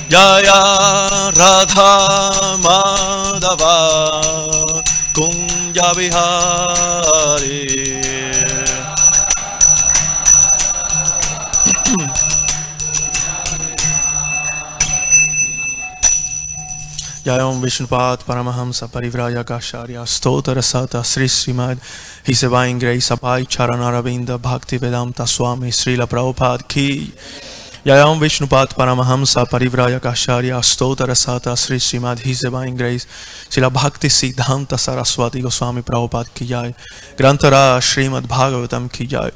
Jaya Radha Madhava Kunja Vihari Jayam Vishnupad Paramahamsa Parivrajagacharya Stotara Sata Sri Srimad His Divine Grace Abhay Charanaravinda Bhakti Vedanta Swami Srila Prabhupada Ki Jayam Vishnupad Paramahamsa Parivrajagacharya Stotara Sata Sri Srimad His Divine Grace Srila Bhakti Siddhanta Saraswati Goswami Prabhupada Ki Jai Grantara Srimad Bhagavatam Ki Jai.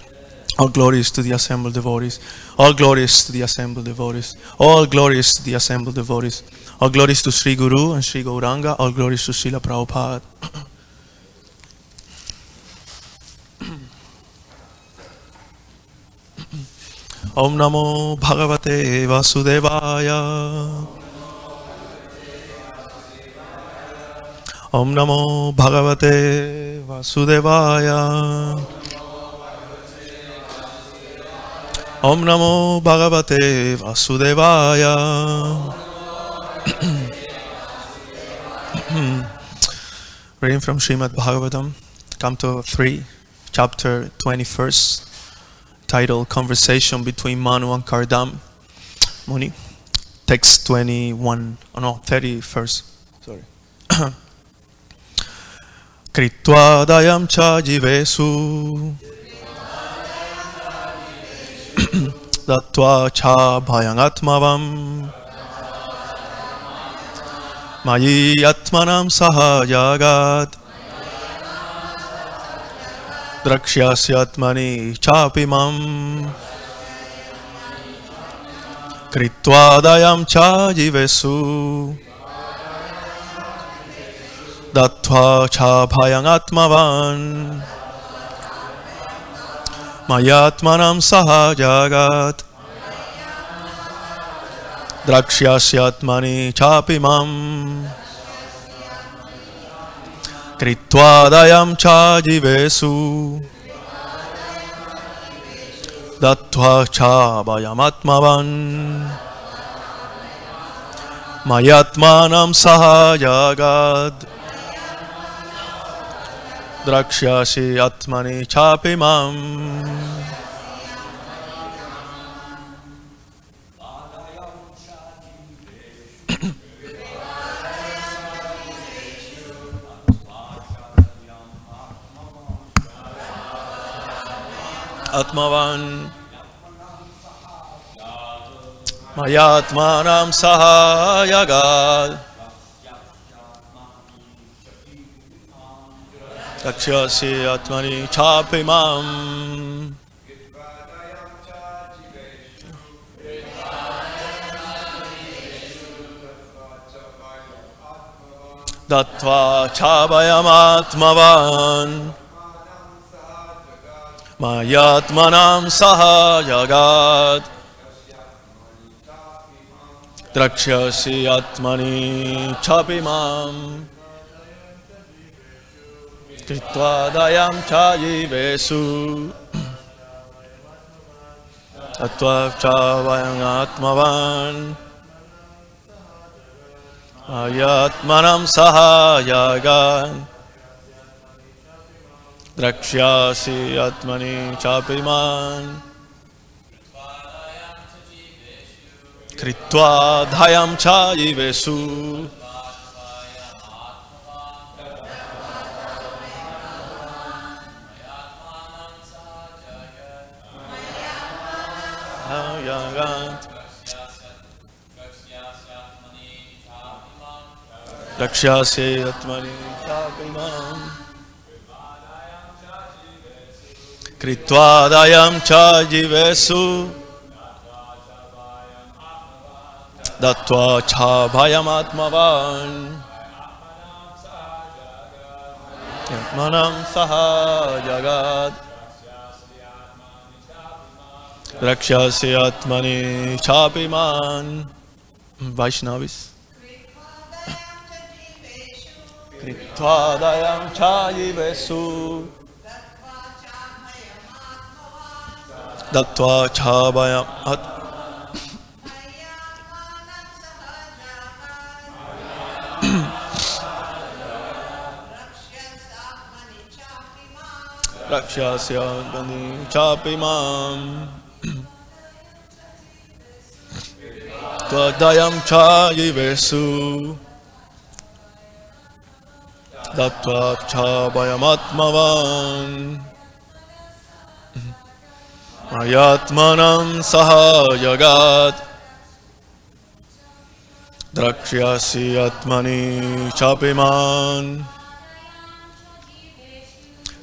All glories to the assembled devotees. All glories to the assembled devotees. All glories to the assembled devotees. All glories to Sri Guru and Sri Gauranga. All glories to Srila Prabhupada. Om Namo Bhagavate Vasudevaya. Om Namo Bhagavate Vasudevaya. Om Namo Bhagavate Vasudevaya. Reading from Srimad Bhagavatam, Canto 3, Chapter 21st, title Conversation between Manu and Kardam Muni. Text 31st. Sorry. Kritva dayam cha jivesu Dattva cha bhayangatmavam Mayi atmanam saha jagat Drakshyasya chapimam Kritva dayam cha jivesu Dattva cha bhayangatmavan Mayatmanam saha jagat Drakshyasya chapimam Kritva dayam cha jivesu Dattva cha bhayamatmavan Mayatmanam saha jagat Drakshyasi chapimam. Atmavan Mayatmanam sahayagat Dakshasi atmani chapimam Dattva chabayamatmavan Mayatmanam saha jagat Drakshasi atmani chapimam Kritva dayam cha jivesu Tattva chabayangatmavan Mayatmanam saha jagat Drakshyasi atmani chapiman Kritva dhayam cha jivesu Drakshyasi atmani chapiman Kritva dayam cha jivesu Dattva cha bhayamatmavan Yatmanam saha jagat Drakshasi atmani chapiman. Vaishnavis. Kritva dayam cha jivesu Dattva cha bhayamat Rakshasya Gani Chapimam Tadayam Chayivesu Dattva Chabayamatmavan Ayatmanam Sahayagat Drakshyasi Atmani Chapiman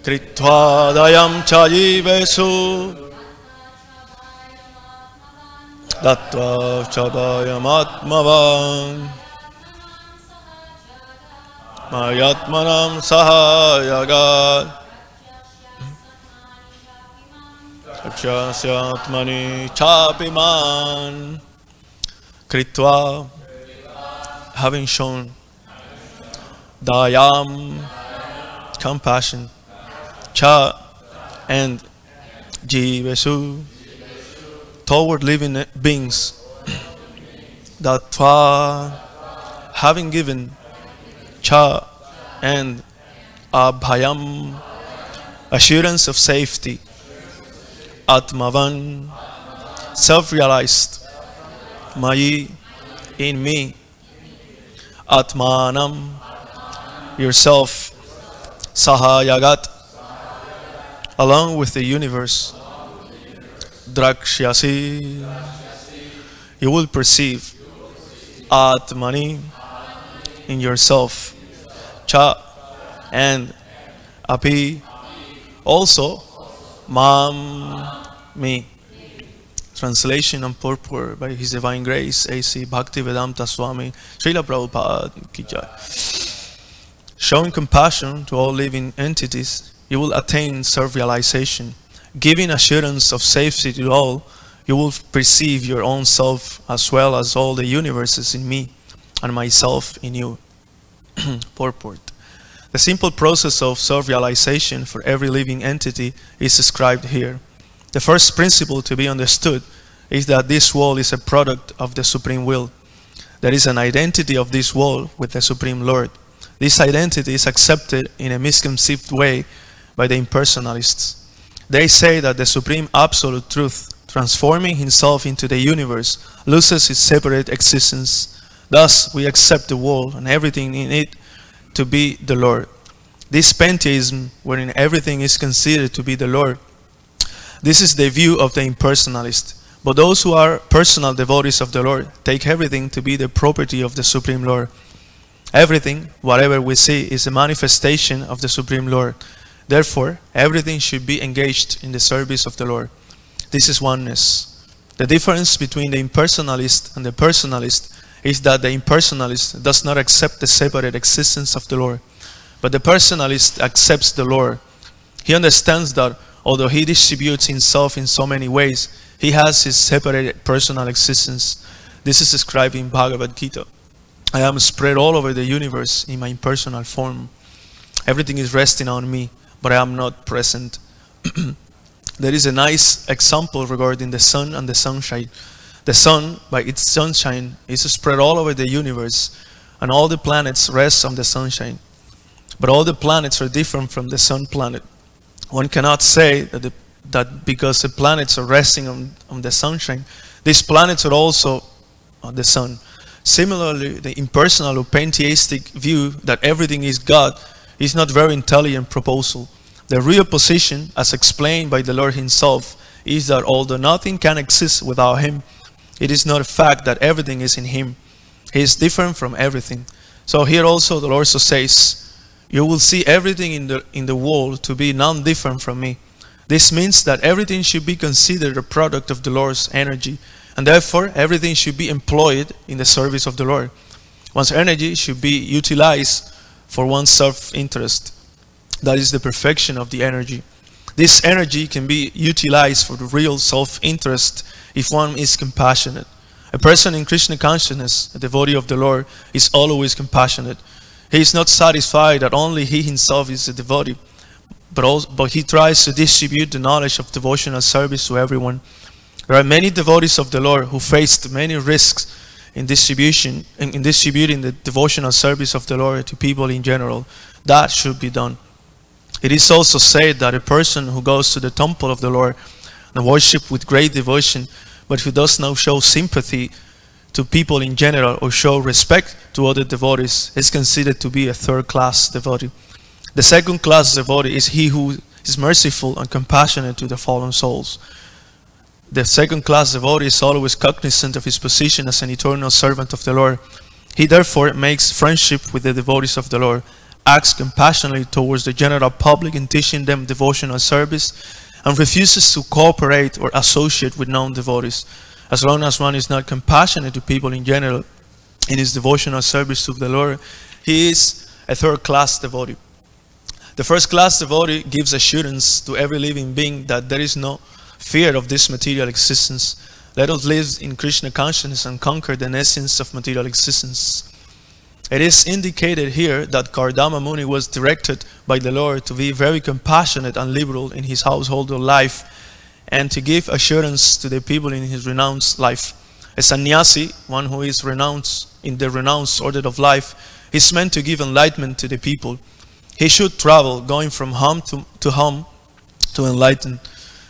Kritva Dayam Chayivesu Dattva Chabayamatmavan Ayatmanam Sahayagat Rakshasyatmani Chapiman Kritva, having shown Dayam, compassion, Cha, and Jivesu, toward living beings, Dattva, having given Cha and Abhayam, assurance of safety, Atmavan, self-realized, Mayi, in me, Atmanam, yourself, Sahayagat, along with the universe, Drakshyasi, you will perceive, Atmani, in yourself, Cha, and Api, also, Mam, me. Translation and purport by His Divine Grace, A.C. Bhaktivedanta Swami, Srila Prabhupada Ki Jai. Showing compassion to all living entities, you will attain self-realization. Giving assurance of safety to all, you will perceive your own self as well as all the universes in me and myself in you. Purport. The simple process of self-realization for every living entity is described here. The first principle to be understood is that this world is a product of the Supreme Will. There is an identity of this world with the Supreme Lord. This identity is accepted in a misconceived way by the impersonalists. They say that the Supreme Absolute Truth, transforming Himself into the universe, loses its separate existence. Thus, we accept the world and everything in it to be the Lord. This pantheism, wherein everything is considered to be the Lord, this is the view of the impersonalist. But those who are personal devotees of the Lord take everything to be the property of the Supreme Lord. Everything, whatever we see, is a manifestation of the Supreme Lord. Therefore, everything should be engaged in the service of the Lord. This is oneness. The difference between the impersonalist and the personalist is that the impersonalist does not accept the separate existence of the Lord, but the personalist accepts the Lord. He understands that although he distributes himself in so many ways, he has his separate personal existence. This is described in Bhagavad Gita. I am spread all over the universe in my impersonal form. Everything is resting on me, but I am not present. There is a nice example regarding the sun and the sunshine. The sun, by its sunshine, is spread all over the universe, and all the planets rest on the sunshine. But all the planets are different from the sun planet. One cannot say that because the planets are resting on the sunshine, these planets are also on the sun. Similarly, the impersonal or pantheistic view that everything is God is not very intelligent proposal. The real position, as explained by the Lord Himself, is that although nothing can exist without Him, it is not a fact that everything is in Him. He is different from everything. So here also the Lord also says, you will see everything in the world to be non-different from me. This means that everything should be considered a product of the Lord's energy, and therefore everything should be employed in the service of the Lord. One's energy should be utilized for one's self-interest. That is the perfection of the energy. This energy can be utilized for the real self-interest if one is compassionate. A person in Krishna consciousness, a devotee of the Lord, is always compassionate. He is not satisfied that only he himself is a devotee, but he tries to distribute the knowledge of devotional service to everyone. There are many devotees of the Lord who faced many risks in distributing the devotional service of the Lord to people in general. That should be done. It is also said that a person who goes to the temple of the Lord and worship with great devotion, but who does not show sympathy to people in general or show respect to other devotees is considered to be a third-class devotee. The second-class devotee is he who is merciful and compassionate to the fallen souls. The second-class devotee is always cognizant of his position as an eternal servant of the Lord. He therefore makes friendship with the devotees of the Lord, acts compassionately towards the general public in teaching them devotional service, and refuses to cooperate or associate with non-devotees. As long as one is not compassionate to people in general in his devotional service to the Lord, he is a third-class devotee. The first-class devotee gives assurance to every living being that there is no fear of this material existence. Let us live in Krishna consciousness and conquer the essence of material existence. It is indicated here that Kardama Muni was directed by the Lord to be very compassionate and liberal in his household life and to give assurance to the people in his renounced life. A sannyasi, one who is renounced in the renounced order of life, is meant to give enlightenment to the people. He should travel, going from home to home to enlighten.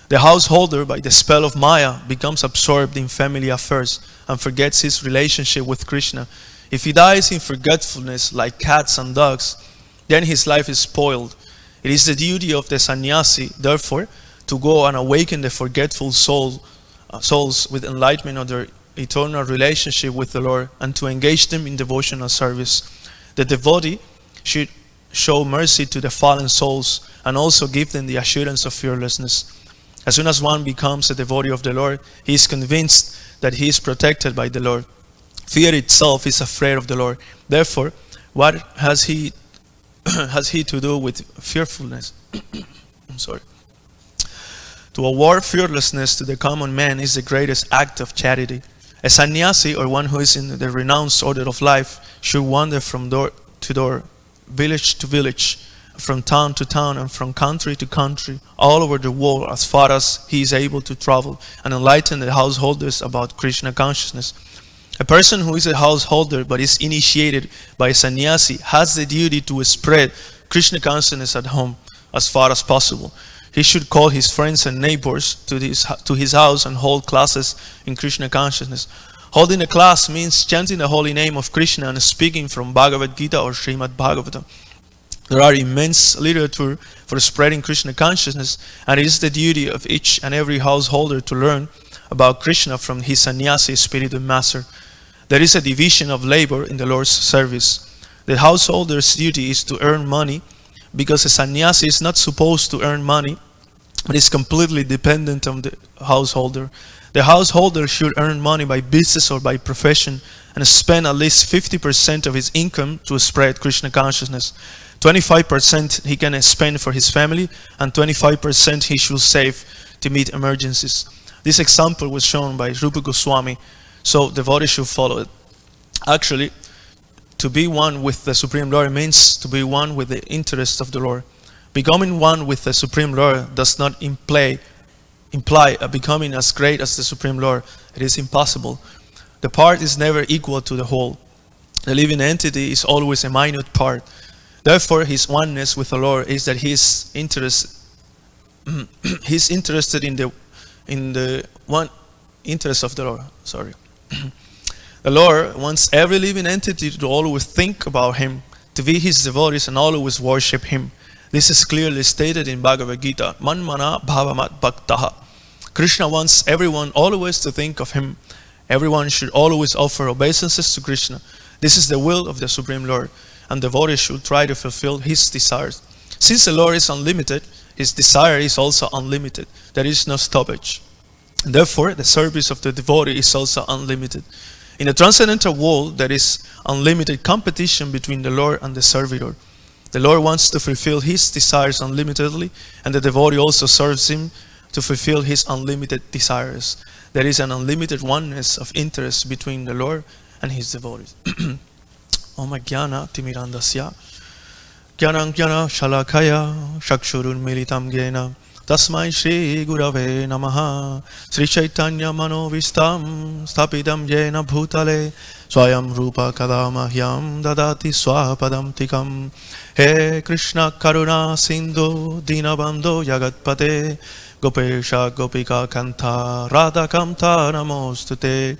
The householder, by the spell of Maya, becomes absorbed in family affairs and forgets his relationship with Krishna. If he dies in forgetfulness like cats and dogs, then his life is spoiled. It is the duty of the sannyasi, therefore, to go and awaken the forgetful souls with enlightenment of their eternal relationship with the Lord and to engage them in devotional service. The devotee should show mercy to the fallen souls and also give them the assurance of fearlessness. As soon as one becomes a devotee of the Lord, he is convinced that he is protected by the Lord. Fear itself is afraid of the Lord. Therefore, what has he to do with fearfulness? I'm sorry. To award fearlessness to the common man is the greatest act of charity. A sannyasi, or one who is in the renounced order of life, should wander from door to door, village to village, from town to town, and from country to country, all over the world, as far as he is able to travel, and enlighten the householders about Krishna consciousness. A person who is a householder but is initiated by a sannyasi has the duty to spread Krishna consciousness at home as far as possible. He should call his friends and neighbors to his house and hold classes in Krishna consciousness. Holding a class means chanting the holy name of Krishna and speaking from Bhagavad Gita or Srimad Bhagavatam. There are immense literature for spreading Krishna consciousness, and it is the duty of each and every householder to learn about Krishna from his sannyasi spiritual master. There is a division of labor in the Lord's service. The householder's duty is to earn money, because a sannyasi is not supposed to earn money, but is completely dependent on the householder. The householder should earn money by business or by profession and spend at least 50% of his income to spread Krishna consciousness. 25% he can spend for his family, and 25% he should save to meet emergencies. This example was shown by Rupa Goswami, so devotees should follow it. Actually, to be one with the Supreme Lord means to be one with the interests of the Lord. Becoming one with the Supreme Lord does not imply a becoming as great as the Supreme Lord. It is impossible. The part is never equal to the whole. The living entity is always a minute part. Therefore, his oneness with the Lord is that he is interested in the one interest of the Lord. Sorry. The Lord wants every living entity to always think about him, to be his devotees and always worship him. This is clearly stated in Bhagavad Gita. Manmana bhavamat bhaktaha. Krishna wants everyone always to think of him. Everyone should always offer obeisances to Krishna. This is the will of the Supreme Lord, and devotees should try to fulfill his desires. Since the Lord is unlimited, his desire is also unlimited. There is no stoppage. And therefore, the service of the devotee is also unlimited. In the transcendental world, there is unlimited competition between the Lord and the servitor. The Lord wants to fulfill his desires unlimitedly, and the devotee also serves him to fulfill his unlimited desires. There is an unlimited oneness of interest between the Lord and his devotees. Om Jnana Timirandasya Jnanam Jnana Shalakaya Shakshurun Militam Jena Tasmai Shri Gurave Namaha Sri Chaitanya Manovistam Stapidam Jena Bhutale Swayam Rupa Kadamahyam Dadati Swapadam Tikam. He Krishna Karuna Sindhu Dinabandhu Jagatpate Gopesha Gopika Kanta Radha Kamta Namostute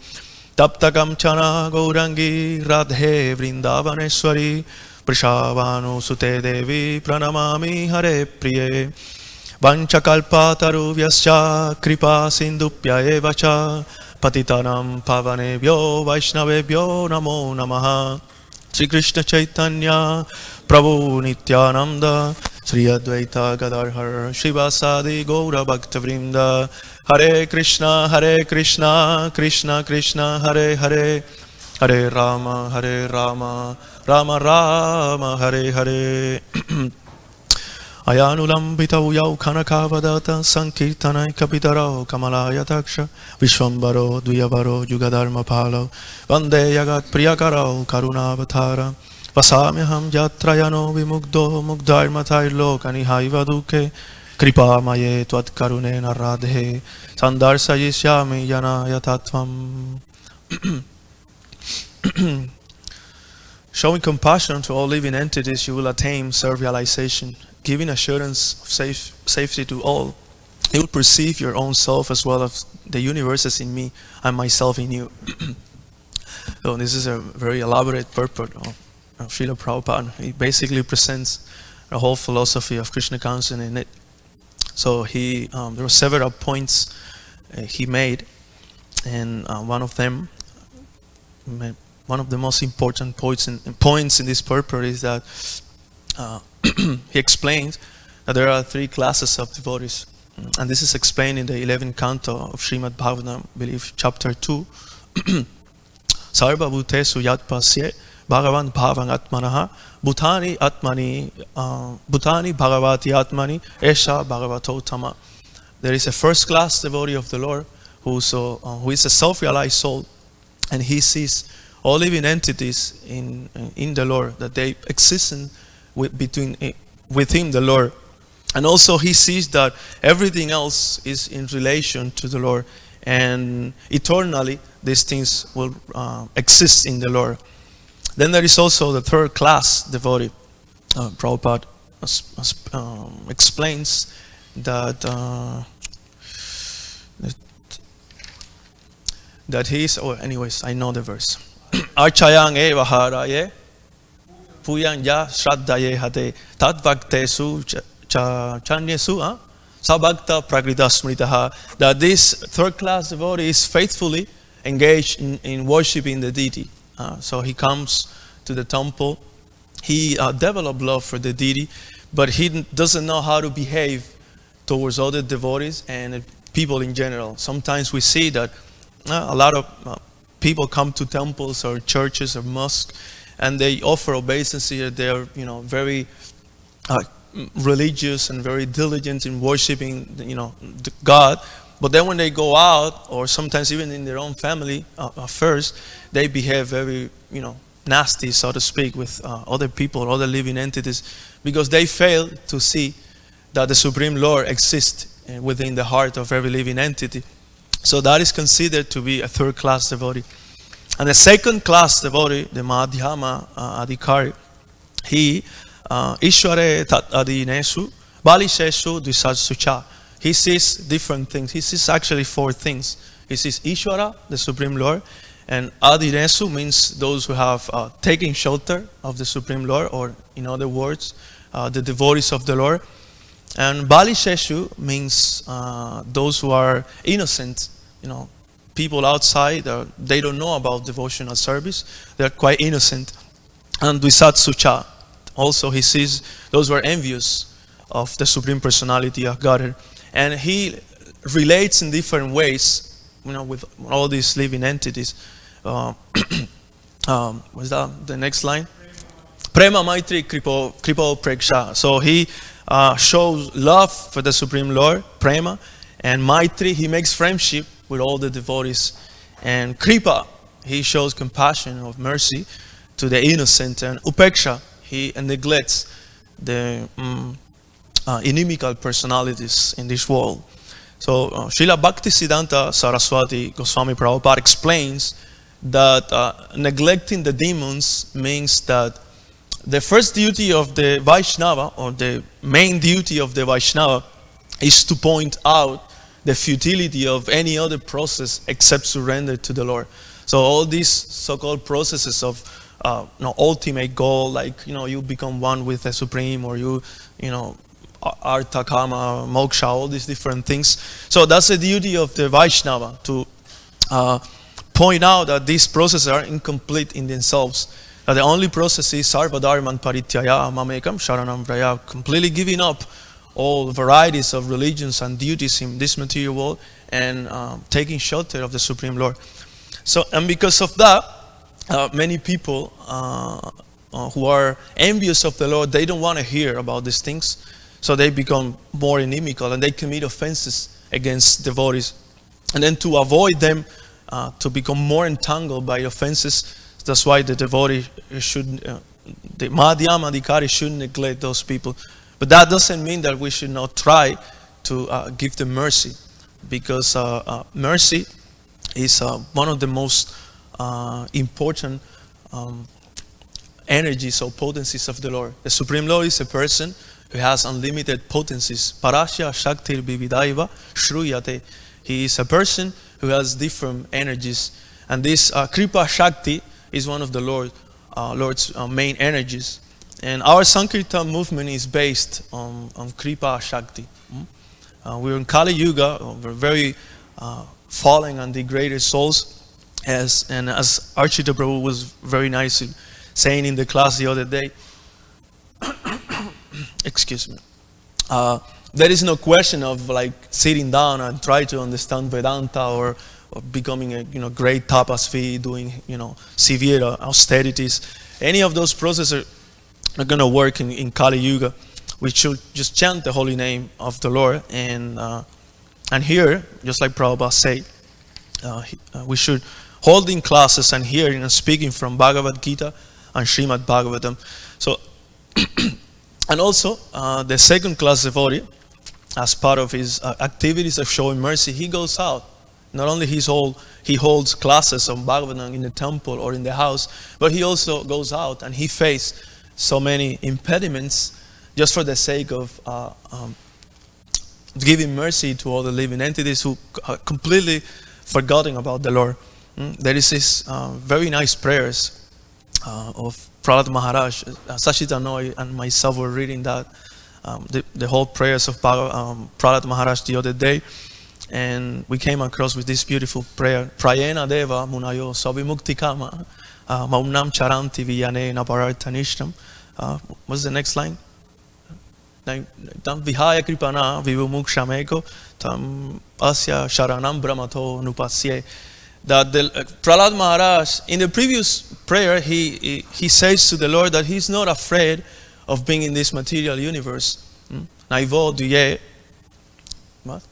Tapta Kamchana Gaurangi Radhe Vrindavaneshwari Prishavanu Sute Devi Pranamami Hare Priye Vanchakalpataru Vyascha Kripa Sindupya Evacha Patitanam Pavanebhyo Vaishnavebhyo Namo Namaha Sri Krishna Chaitanya Prabhu Nityananda Sri Advaita Gadadhar Shivasadi Gaura Bhaktavrinda Hare Krishna Krishna Krishna Hare Hare Hare Rama Rama Rama Hare Hare Ayanulambitau yau kanakavadata sankirtanai kapitaro kamalaya taksha Vishwambaro duyavaro yugadharma palo Vande yagat priyakaro karunavatara Vasamyaham yatrayano vimugdo mugdharmatai lokani haivaduke Kripa maye tvat karunena radhe sandarsayishyami yanaya tattvam. Showing compassion to all living entities, you will attain self-realization. Giving assurance of safety to all, you will perceive your own self as well as the universe as in me and myself in you. So this is a very elaborate purport of Srila Prabhupada. He basically presents a whole philosophy of Krishna consciousness in it. So there were several points he made, and one of them, one of the most important points in this purport is that he explains that there are three classes of devotees, and this is explained in the 11th canto of Srimad Bhagavatam, I believe, chapter 2. Sarva bhutesu yat pasye bhagavan bhavan atmanaha bhutani atmani bhutani bhagavati atmani esha bhagavato tama. There is a first class devotee of the Lord who is a self-realized soul, and he sees all living entities in the Lord, that they exist with him, the Lord. And also he sees that everything else is in relation to the Lord, and eternally these things will exist in the Lord. Then there is also the third class devotee. Prabhupada explains that he is, anyways, I know the verse. Archayang eva haraye puyan ya shraddhaye hate tadvaktesu chanyesu sabhakta prakrita smritaha. That this third class devotee is faithfully engaged in worshipping the deity. So he comes to the temple, he developed love for the deity, but he doesn't know how to behave towards other devotees and people in general. Sometimes we see that a lot of people come to temples or churches or mosques, and they offer obeisance. They are, very religious and very diligent in worshiping, God. But then when they go out, or sometimes even in their own family affairs, they behave very, nasty, so to speak, with other people, other living entities, because they fail to see that the Supreme Lord exists within the heart of every living entity. So that is considered to be a third class devotee. And the second class devotee, the Madhyama Adhikari, he Ishware tat adinesu balisheshu dvisatsucha. He sees different things. He sees actually four things. He sees Ishwara, the Supreme Lord, and Adinesu means those who have taken shelter of the Supreme Lord, or in other words, the devotees of the Lord. And Balisheshu means those who are innocent, people outside, they don't know about devotional service. They're quite innocent. And Dvisatsucha, also he sees those who are envious of the Supreme Personality of Godhead. And he relates in different ways, with all these living entities. What's that? The next line? Prema Maitri Kripo Preksha. So he shows love for the Supreme Lord, Prema, and Maitri, he makes friendship with all the devotees. And Kripa, he shows compassion of mercy to the innocent. And Upeksha, he neglects the inimical personalities in this world. So Srila Bhaktisiddhanta Saraswati Goswami Prabhupada explains that neglecting the demons means that the first duty of the Vaishnava, or the main duty of the Vaishnava, is to point out the futility of any other process except surrender to the Lord. So all these so-called processes of ultimate goal, like you become one with the Supreme, or Artha, Kama, Moksha, all these different things. So that's the duty of the Vaishnava, to point out that these processes are incomplete in themselves. That the only process is Sarvadharman Parityaya Mamekam Sharanam Vraya, completely giving up all varieties of religions and duties in this material world, and taking shelter of the Supreme Lord. So, and because of that, many people who are envious of the Lord, they don't want to hear about these things. So they become more inimical, and they commit offenses against devotees. And then to avoid them, to become more entangled by offenses, that's why the devotee should, the Madhyama Adhikari should neglect those people. But that doesn't mean that we should not try to give them mercy, because mercy is one of the most important energies or potencies of the Lord. The Supreme Lord is a person who has unlimited potencies. Parasya Shaktir Vividaiva Shruyate. He is a person who has different energies. And this Kripa Shakti is one of the Lord's main energies. And our Sankirtan movement is based on Kripa Shakti. We're in Kali Yuga, we're very fallen and degraded souls. As Archita Prabhu was very nice saying in the class the other day, excuse me, there is no question of like sitting down and try to understand Vedanta, or becoming a great tapasvi, doing severe austerities. Any of those processes are going to work in Kali Yuga. We should just chant the holy name of the Lord, and hear, just like Prabhupada said, we should hold in classes and hearing and speaking from Bhagavad Gita and Srimad Bhagavatam. So, and also the second class devotee, as part of his activities of showing mercy, he goes out. Not only he holds classes of Bhagavatam in the temple or in the house, but he also goes out and he faces so many impediments just for the sake of giving mercy to all the living entities who are completely forgotten about the Lord. There is this very nice prayers of Prahlad Maharaj. Sashita Noy and myself were reading that, the whole prayers of Prahlad Maharaj the other day, and we came across with this beautiful prayer. Prayena Deva Munayo Savimukti Kama Maumnam Charanti Viyane Napararthanishtam. What's the next line? Tam Vihaya Kripana Vivumukshameko Tam Asya Sharanam Brahmato Nupasye. That Prahlad Maharaj, in the previous prayer, he says to the Lord that he's not afraid of being in this material universe. Naivo duye. What?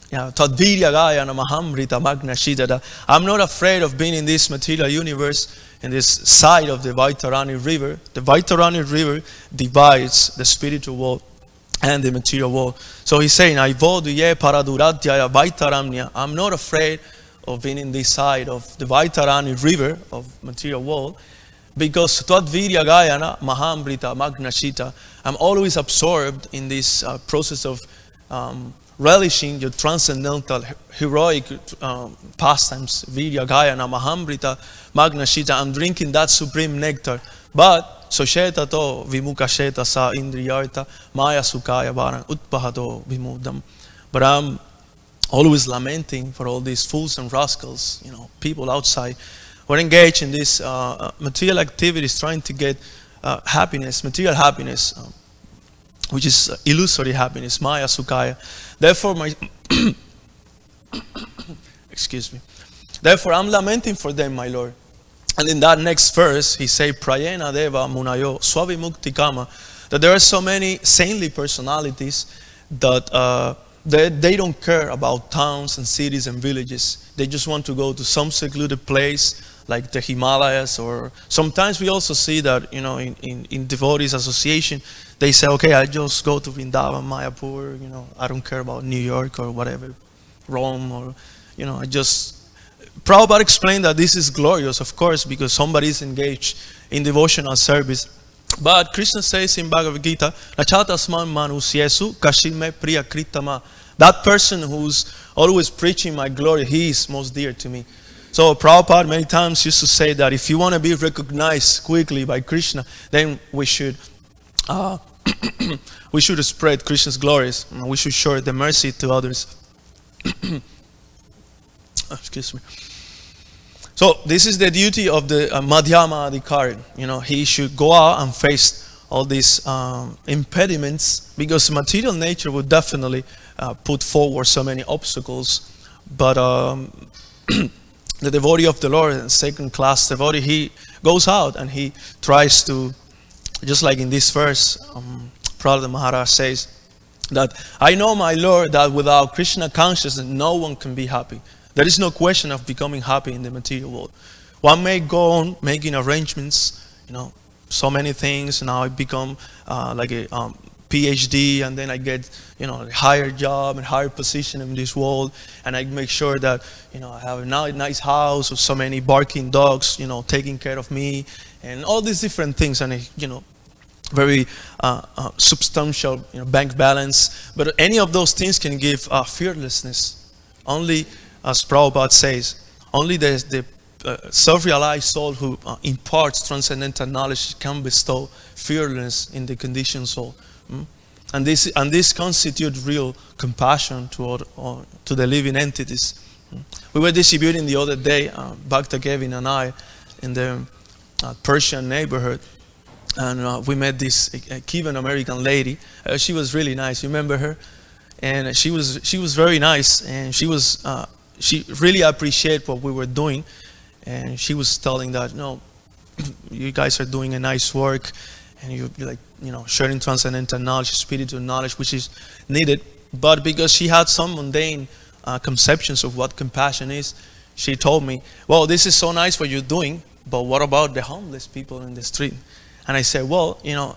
Yeah, Tadvirya Gaya Namahamrita Magna Shidada. I'm not afraid of being in this material universe, in this side of the Vaitarani river. The Vaitarani river divides the spiritual world and the material world. So he's saying, I'm not afraid of being in this side of the Vaitarani river of material world, because Tadvirya Gayana Mahamrita Magnashita, I'm always absorbed in this process of relishing your transcendental heroic pastimes. Virya Gayana Mahamrita Magnashita, I'm drinking that supreme nectar. But Sosheta to vimukasheta sa indriyarta maya sukaya varan utpahato vimudam. But I'm always lamenting for all these fools and rascals, people outside. We're engaged in these material activities, trying to get happiness, material happiness, which is illusory happiness, maya sukaya. Therefore, excuse me. Therefore, I'm lamenting for them, my Lord. And in that next verse, he says, Prayena Deva Munayo Swavi Mukti Kama, that there are so many saintly personalities that they don't care about towns and cities and villages. They just want to go to some secluded place like the Himalayas, or sometimes we also see that, in devotees association, they say, okay, I just go to Vrindavan, Mayapur, I don't care about New York or whatever, Rome, or, I just Prabhupada explained that this is glorious, of course, because somebody is engaged in devotional service. But Krishna says in Bhagavad Gita, Nachatasman manusyesu kashime priya kritama. That person who's always preaching my glory, he is most dear to me. So Prabhupada many times used to say that if you want to be recognized quickly by Krishna, then we should we should spread Krishna's glories. We should show the mercy to others. Excuse me. So this is the duty of the Madhyama Adhikari. You know, he should go out and face all these impediments, because material nature would definitely put forward so many obstacles. But the devotee of the Lord, second class devotee, he goes out and he tries to, just like in this verse, Prahlada Maharaj says that I know, my Lord, that without Krishna consciousness no one can be happy. There is no question of becoming happy in the material world. One may go on making arrangements, you know, so many things. Now I become like a PhD, and then I get, you know, a higher job and higher position in this world, and I make sure that, you know, I have a nice house with so many barking dogs, you know, taking care of me, and all these different things, and you know, very substantial, you know, bank balance. But any of those things can give fearlessness. Only, as Prabhupada says, only the self-realized soul who imparts transcendental knowledge can bestow fearlessness in the conditioned soul. And this constitutes real compassion toward to the living entities. We were distributing the other day, Bhakta Kevin and I, in the Persian neighborhood, and we met this Cuban American lady. She was really nice. You remember her? And she was very nice, and she really appreciated what we were doing. And she was telling that, no, you guys are doing a nice work, and you're like, you know, sharing transcendental knowledge, spiritual knowledge, which is needed. But because she had some mundane conceptions of what compassion is, she told me, well, this is so nice what you're doing, but what about the homeless people in the street? And I said, well, you know,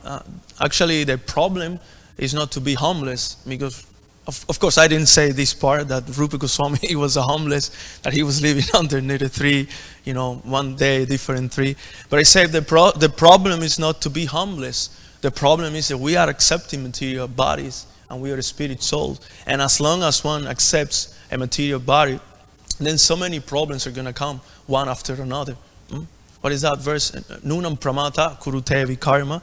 actually the problem is not to be homeless, because of course I didn't say this part, that Rupa Goswami was a homeless, that he was living underneath a tree, you know, one day different tree. But I said the problem is not to be homeless. The problem is that we are accepting material bodies, and we are spirit souls. And as long as one accepts a material body, then so many problems are going to come one after another. What is that verse? Nunam pramata kurute vikarma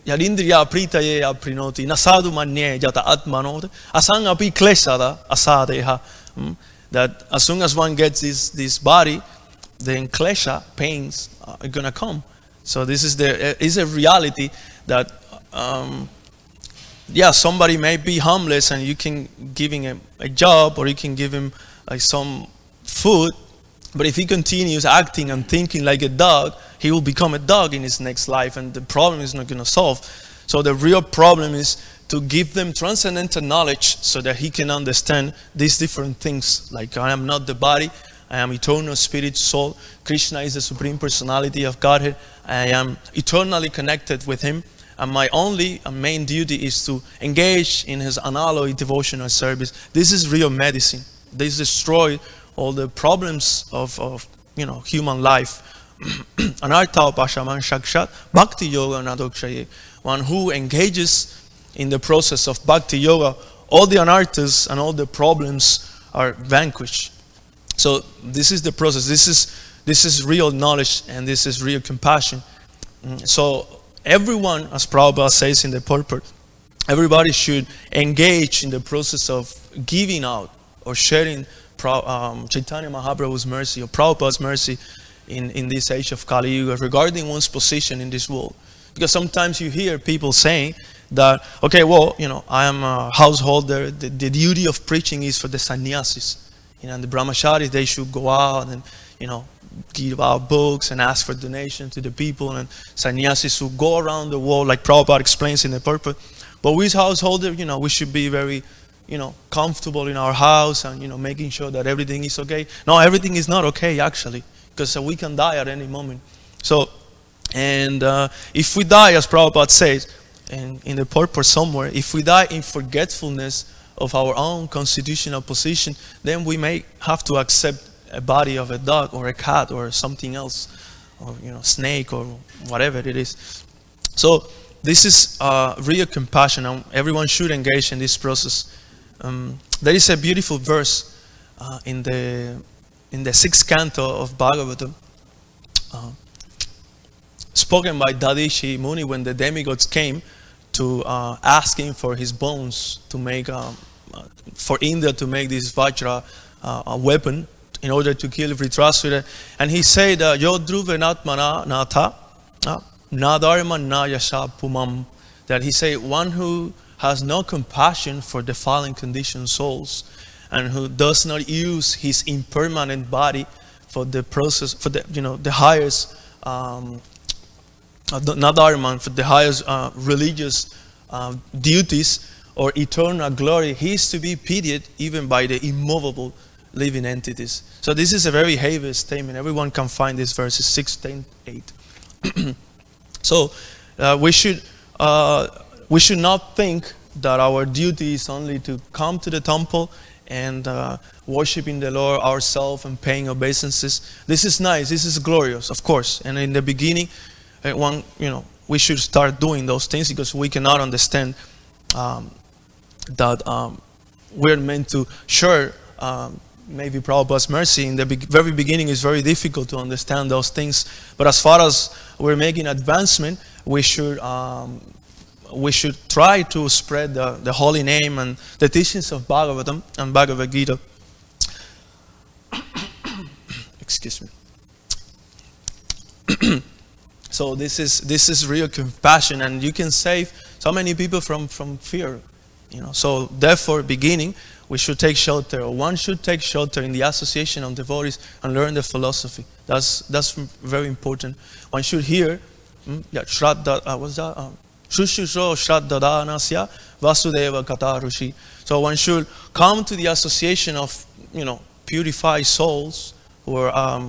yadindriya pritaye aprinoti nasadu manye jata atmanot asang api kleshada asadeha. That as soon as one gets this body, then klesha, pains, are going to come. So this is a reality that yeah, somebody may be homeless and you can give him a job, or you can give him like some food, but if he continues acting and thinking like a dog, he will become a dog in his next life, and the problem is not going to solve. So the real problem is to give them transcendental knowledge so that he can understand these different things, like I am not the body, I am eternal spirit soul, Krishna is the supreme personality of Godhead, I am eternally connected with him, and my only and main duty is to engage in his unalloyed devotional service. This is real medicine. This destroys all the problems of you know, human life. Anartha upashaman shakshat bhakti yoga nadokshaye. One who engages in the process of bhakti yoga, all the anarthas and all the problems are vanquished. So this is the process. This is real knowledge, and this is real compassion. So everyone, as Prabhupada says in the purport, everybody should engage in the process of giving out or sharing Chaitanya Mahaprabhu's mercy or Prabhupada's mercy in this age of Kali Yuga regarding one's position in this world. Because sometimes you hear people saying that, okay, well, you know, I am a householder, the duty of preaching is for the sannyasis. You know, and the brahmacharis, they should go out and, you know, give out books and ask for donations to the people, and sannyasis who go around the world, like Prabhupada explains in the purport. But we as householders, you know, we should be very, you know, comfortable in our house and, you know, making sure that everything is okay. No, everything is not okay, actually, because we can die at any moment. So, and if we die, as Prabhupada says, in the purport somewhere, if we die in forgetfulness of our own constitutional position, then we may have to accept a body of a dog or a cat or something else, or snake or whatever it is. So this is real compassion, and everyone should engage in this process. There is a beautiful verse in the 6th canto of Bhagavatam, spoken by Dadishi Muni when the demigods came to ask him for his bones to make, for Indra to make this Vajra a weapon in order to kill Vritrasura. And he said, Yodruvenatmana natha nadarma nayasha pumam, that he said, one who has no compassion for the fallen conditioned souls and who does not use his impermanent body for the process, for the highest nadarma, for the highest religious duties or eternal glory, he is to be pitied even by the immovable living entities. So this is a very heavy statement. Everyone can find this verses 6, 10, 8. So we should not think that our duty is only to come to the temple and worshiping the Lord ourselves and paying obeisances. This is nice. This is glorious, of course. And in the beginning, we should start doing those things because we cannot understand that we're meant to share. Maybe Prabhupada's mercy in the very beginning is very difficult to understand those things. But as far as we're making advancement, we should try to spread the holy name and the teachings of Bhagavatam and Bhagavad Gita. Excuse me. So this is real compassion, and you can save so many people from fear. So therefore, beginning, we should take shelter, or one should take shelter in the association of devotees and learn the philosophy. That's very important. One should hear, Shushuso Shraddadanasya Vasudeva Kata Rushi. So one should come to the association of, purified souls who are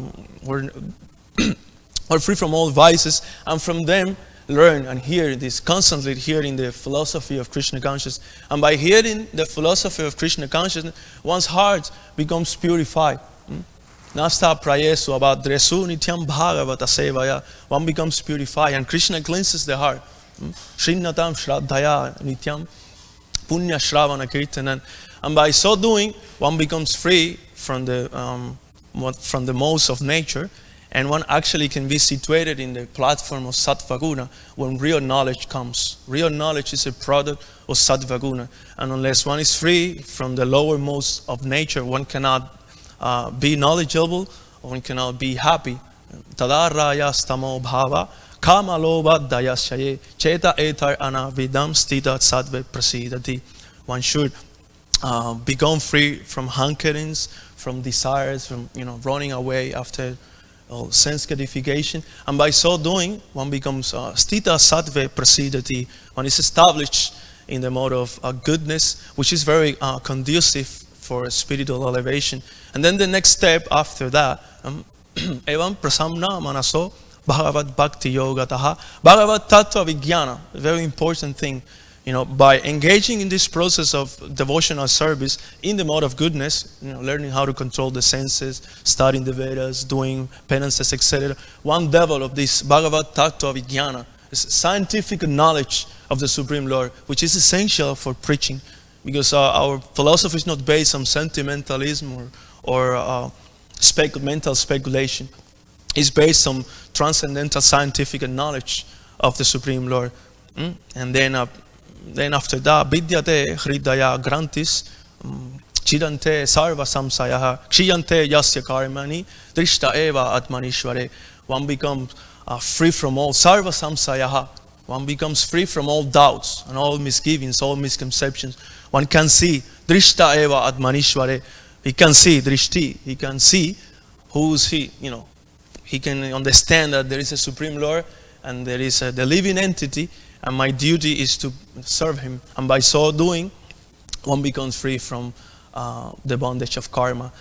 free from all vices, and from them learn and hear this, constantly hearing the philosophy of Krishna consciousness. And by hearing the philosophy of Krishna consciousness, one's heart becomes purified. Nasta prayesu abadresu nityam bhagavata sevaya. One becomes purified, and Krishna cleanses the heart. Shrinatam shraddhaya nityam punya shravana kirtanan. And by so doing, one becomes free from the modes of nature, and one actually can be situated in the platform of Sattva Guna when real knowledge comes. Real knowledge is a product of Sattva Guna. And unless one is free from the lower modes of nature, one cannot be knowledgeable, one cannot be happy. Tadaraya stamo bhava kama loba dayasyaye cheta etar anavidam stita sattve prasidati. One should become free from hankerings, from desires, from running away after sense gratification, and by so doing, one becomes stita sattve prasidati. One is established in the mode of goodness, which is very conducive for spiritual elevation. And then the next step after that, evam prasamna manaso bhagavat bhakti yogataha bhagavat tattva vijnana. A very important thing. By engaging in this process of devotional service in the mode of goodness, learning how to control the senses, studying the Vedas, doing penances, etc., one develops this Bhagavat Tattva Vijnana, this scientific knowledge of the Supreme Lord, which is essential for preaching, because our philosophy is not based on sentimentalism or mental speculation. It's based on transcendental scientific knowledge of the Supreme Lord. And then after that, vidyate hridaya grantis chidante sarva samsayaha kshiyante yasya karmani drishta eva atmanishvare. One becomes free from all sarva samsayaha. One becomes free from all doubts and all misgivings, all misconceptions. One can see drishta eva atmanishvare. He can see drishti. He can see who's he. He can understand that there is a Supreme Lord and there is the living entity, and my duty is to serve him. And by so doing, one becomes free from the bondage of karma.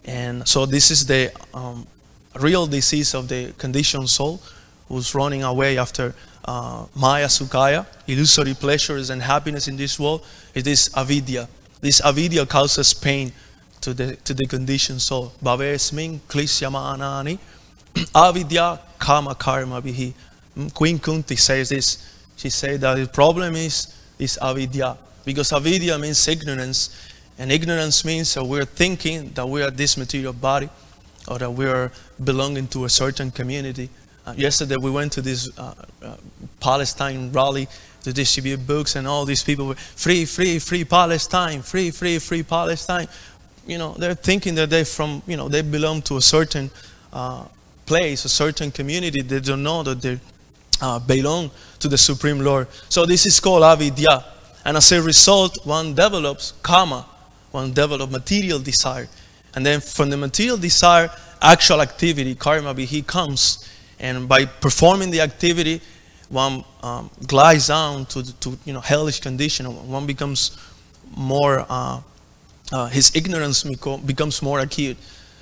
And so this is the real disease of the conditioned soul, who's running away after maya sukhaya, illusory pleasures and happiness in this world. It is avidya. This avidya causes pain to the conditioned soul. Bhavesmin klishyamanani avidya kama karma bihi. Queen Kunti says this. She said that the problem is avidya, because avidya means ignorance, and ignorance means that we're thinking that we are this material body, or that we are belonging to a certain community. Yesterday we went to this Palestine rally to distribute books, and all these people were free Palestine, free Palestine. You know, they're thinking that they they belong to a certain place, a certain community. They don't know that they belong to the Supreme Lord. So this is called avidya, and as a result, one develops karma, one develops material desire, and then from the material desire, actual activity, karma bihi, comes. And by performing the activity, one glides down to hellish condition. One becomes more, his ignorance becomes more acute.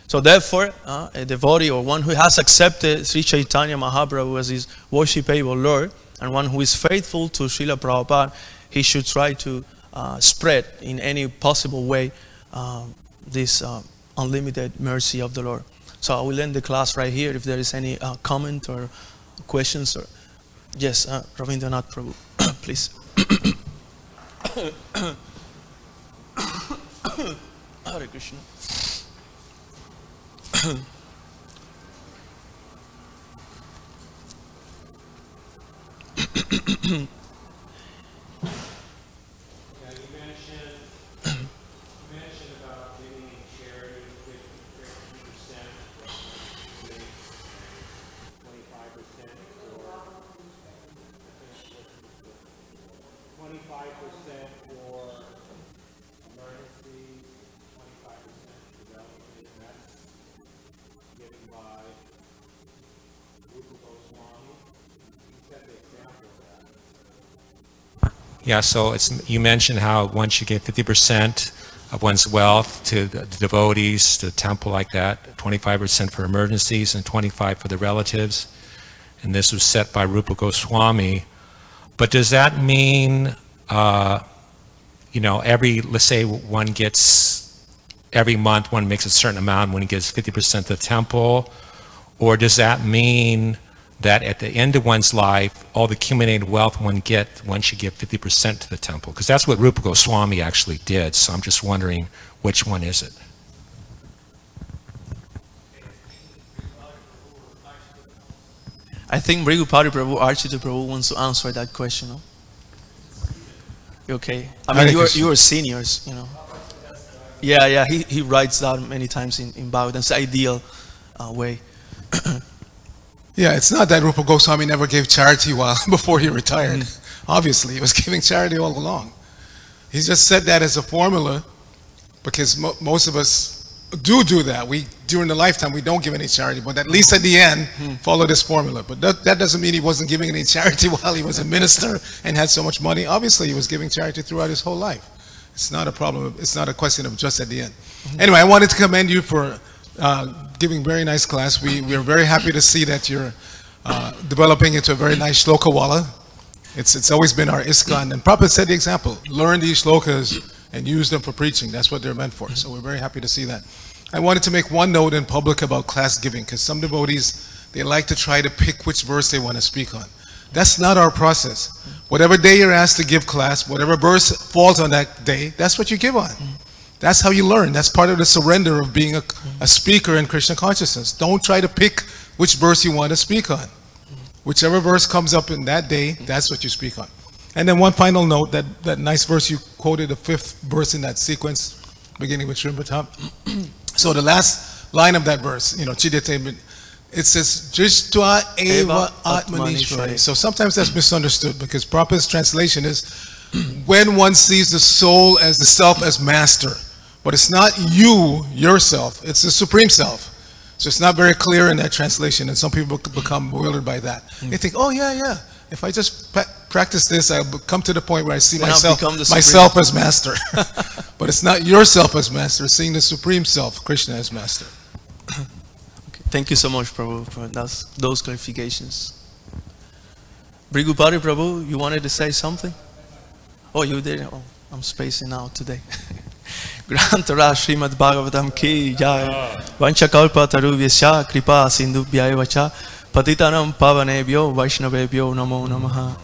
So therefore, a devotee, or one who has accepted Sri Chaitanya Mahaprabhu as his worshipable Lord, and one who is faithful to Srila Prabhupada, he should try to spread in any possible way this unlimited mercy of the Lord. So I will end the class right here. If there is any comment or questions, or yes, Ravindra Prabhu, please. Hare Krishna. Yeah, so you mentioned how one should give 50% of one's wealth to the devotees, to the temple like that, 25% for emergencies and 25% for the relatives. And this was set by Rupa Goswami. But does that mean, let's say one gets, every month one makes a certain amount, one gives 50% to the temple? Or does that mean that at the end of one's life, all the accumulated wealth one should give 50% to the temple? Because that's what Rupa Goswami actually did. So I'm just wondering, which one is it? I think Brigupati Prabhu, Archita Prabhu wants to answer that question. No? Okay. I mean, you are seniors, Yeah, he writes that many times in Bhagavatam's ideal way. Yeah, it's not that Rupa Goswami never gave charity before he retired. Obviously, he was giving charity all along. He just said that as a formula because most of us do that. During the lifetime, we don't give any charity, but at least at the end, follow this formula. But that doesn't mean he wasn't giving any charity while he was a minister and had so much money. Obviously, he was giving charity throughout his whole life. It's not a problem. It's not a question of just at the end. Anyway, I wanted to commend you for giving very nice class. We are very happy to see that you're developing into a very nice shloka wala. It's always been our ISKCON, and Prabhupada set the example. Learn these shlokas and use them for preaching. That's what they're meant for. So we're very happy to see that. I wanted to make one note in public about class giving, because some devotees, they like to try to pick which verse they want to speak on. That's not our process. Whatever day you're asked to give class, whatever verse falls on that day, that's what you give on. That's how you learn. That's part of the surrender of being a speaker in Krishna consciousness. Don't try to pick which verse you want to speak on. Whichever verse comes up in that day, that's what you speak on. And then one final note, that nice verse you quoted, the 5th verse in that sequence, beginning with Shrimatam. So the last line of that verse, Chidete, it says, Drishtva eva atmanishvare. So sometimes that's misunderstood, because Prabhupada's translation is, when one sees the soul as the self as master. But it's not yourself, it's the Supreme Self. So it's not very clear in that translation, and some people become bewildered by that. They think, oh yeah, if I just practice this, I'll come to the point where I see myself as master. But it's not yourself as master, it's seeing the Supreme Self, Krishna, as master. Okay. Thank you so much, Prabhu, for those clarifications. Brigupati Prabhu, you wanted to say something? Oh, you did? Oh, I'm spacing out today. Grantara Srimad Bhagavatam ki jai. Vanchakalpa taruvyasya kripa sindubhyaya vacha. Patitanam pavanebhyo Vaishnavebhyo namo namaha.